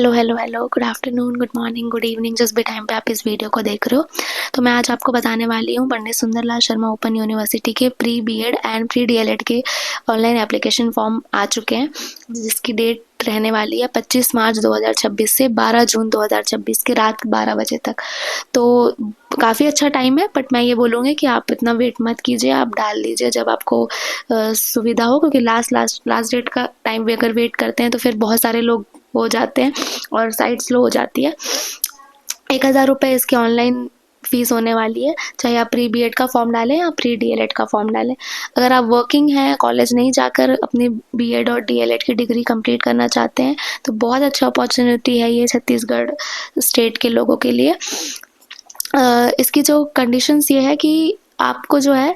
Hello hello hello, good afternoon, good morning, good evening, जिस भी time पे आप इस वीडियो को देख रहे हो। तो मैं आज आपको बताने वाली हूँ पंडित सुंदरलाल शर्मा ओपन यूनिवर्सिटी के pre BEd and pre DElEd के ऑनलाइन एप्लीकेशन फॉर्म आ चुके हैं, जिसकी डेट रहने वाली है 25 मार्च 2026 से 12 जून 2026 के रात 12 बजे तक। तो काफ़ी अच्छा टाइम है, बट मैं ये बोलूँगी कि आप इतना वेट मत कीजिए, आप डाल दीजिए जब आपको सुविधा हो, क्योंकि लास्ट डेट का टाइम भी अगर वेट करते हैं तो फिर बहुत सारे लोग हो जाते हैं और साइट स्लो हो जाती है। 1000 रुपये इसकी ऑनलाइन फ़ीस होने वाली है, चाहे आप प्री बीएड का फॉर्म डालें या प्री डीएलएड का फॉर्म डालें। अगर आप वर्किंग हैं, कॉलेज नहीं जाकर अपनी बीएड और डीएलएड की डिग्री कंप्लीट करना चाहते हैं, तो बहुत अच्छा अपॉर्चुनिटी है ये छत्तीसगढ़ स्टेट के लोगों के लिए। इसकी जो कंडीशंस ये है कि आपको जो है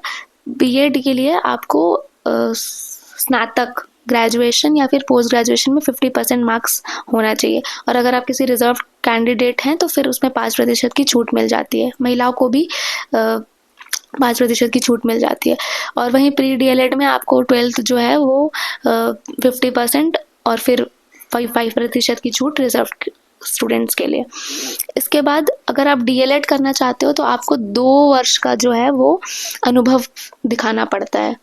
बीएड के लिए आपको स्नातक, ग्रेजुएशन या फिर पोस्ट ग्रेजुएशन में 50% मार्क्स होना चाहिए, और अगर आप किसी रिजर्व कैंडिडेट हैं तो फिर उसमें 5% की छूट मिल जाती है। महिलाओं को भी 5% की छूट मिल जाती है। और वहीं प्री डीएलएड में आपको 12th जो है वो 50% और फिर 5% की छूट रिजर्व स्टूडेंट्स के लिए। इसके बाद अगर आप डीएलएड करना चाहते हो तो आपको 2 वर्ष का जो है वो अनुभव दिखाना पड़ता है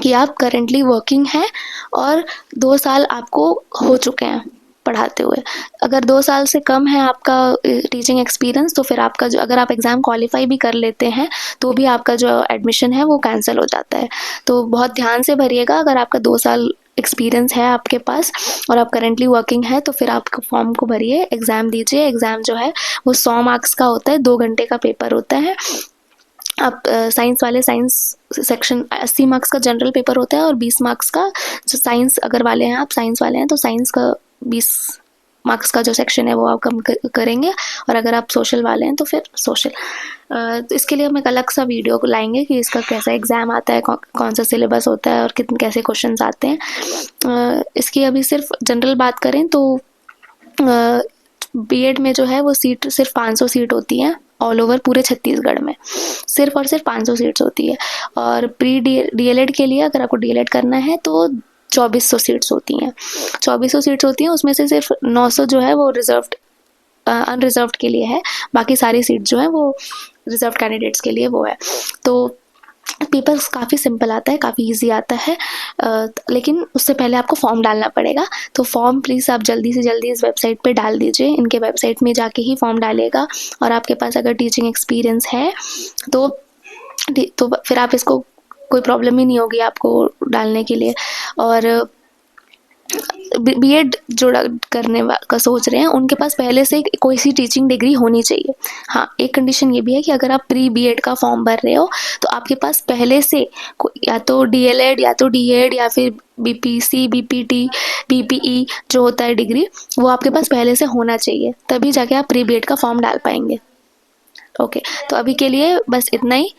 कि आप करेंटली वर्किंग हैं और 2 साल आपको हो चुके हैं पढ़ाते हुए। अगर 2 साल से कम है आपका टीचिंग एक्सपीरियंस, तो फिर आपका जो, अगर आप एग्ज़ाम क्वालिफाई भी कर लेते हैं तो भी आपका जो एडमिशन है वो कैंसिल हो जाता है। तो बहुत ध्यान से भरिएगा। अगर आपका 2 साल एक्सपीरियंस है आपके पास और आप करेंटली वर्किंग है तो फिर आप फॉर्म को भरिए, एग्ज़ाम दीजिए। एग्ज़ाम जो है वो 100 मार्क्स का होता है, 2 घंटे का पेपर होता है। आप साइंस वाले साइंस सेक्शन 80 मार्क्स का जनरल पेपर होता है और 20 मार्क्स का जो साइंस, अगर वाले हैं आप साइंस वाले हैं तो साइंस का 20 मार्क्स का जो सेक्शन है वो आप कम करेंगे, और अगर आप सोशल वाले हैं तो फिर सोशल। तो इसके लिए हम एक अलग सा वीडियो को लाएंगे कि इसका कैसा एग्ज़ाम आता है, कौन सा सिलेबस होता है और कितने कैसे क्वेश्चंस आते हैं। इसकी अभी सिर्फ जनरल बात करें तो बीएड में जो है वो सीट सिर्फ 500 सीट होती हैं ऑल ओवर पूरे छत्तीसगढ़ में, सिर्फ और सिर्फ 500 सीट्स होती है। और प्री डीएलएड के लिए अगर आपको डीएलएड करना है तो 2400 सीट्स होती हैं। 2400 सीट्स होती हैं, उसमें से सिर्फ 900 जो है वो रिजर्व्ड अनरिजर्व्ड के लिए है, बाकी सारी सीट जो है वो रिजर्व कैंडिडेट्स के लिए वो है। तो पेपर काफ़ी सिंपल आता है, काफ़ी इजी आता है, लेकिन उससे पहले आपको फॉर्म डालना पड़ेगा। तो फॉर्म प्लीज़ आप जल्दी से जल्दी इस वेबसाइट पे डाल दीजिए, इनके वेबसाइट में जाके ही फॉर्म डालिएगा। और आपके पास अगर टीचिंग एक्सपीरियंस है तो फिर आप इसको, कोई प्रॉब्लम ही नहीं होगी आपको डालने के लिए। और बीएड जो करने का सोच रहे हैं उनके पास पहले से कोई सी टीचिंग डिग्री होनी चाहिए। हाँ, एक कंडीशन ये भी है कि अगर आप प्री बीएड का फॉर्म भर रहे हो तो आपके पास पहले से या तो डीएलएड या तो डीएड या फिर बीपीसी, बीपीटी, बीपीई जो होता है डिग्री, वो आपके पास पहले से होना चाहिए, तभी जाके आप प्री बीएड का फॉर्म डाल पाएंगे। ओके, तो अभी के लिए बस इतना ही।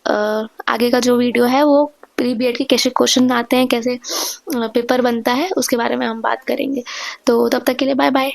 आगे का जो वीडियो है वो प्री बीएड के कैसे क्वेश्चन आते हैं, कैसे पेपर बनता है, उसके बारे में हम बात करेंगे। तो तब तक के लिए बाय बाय।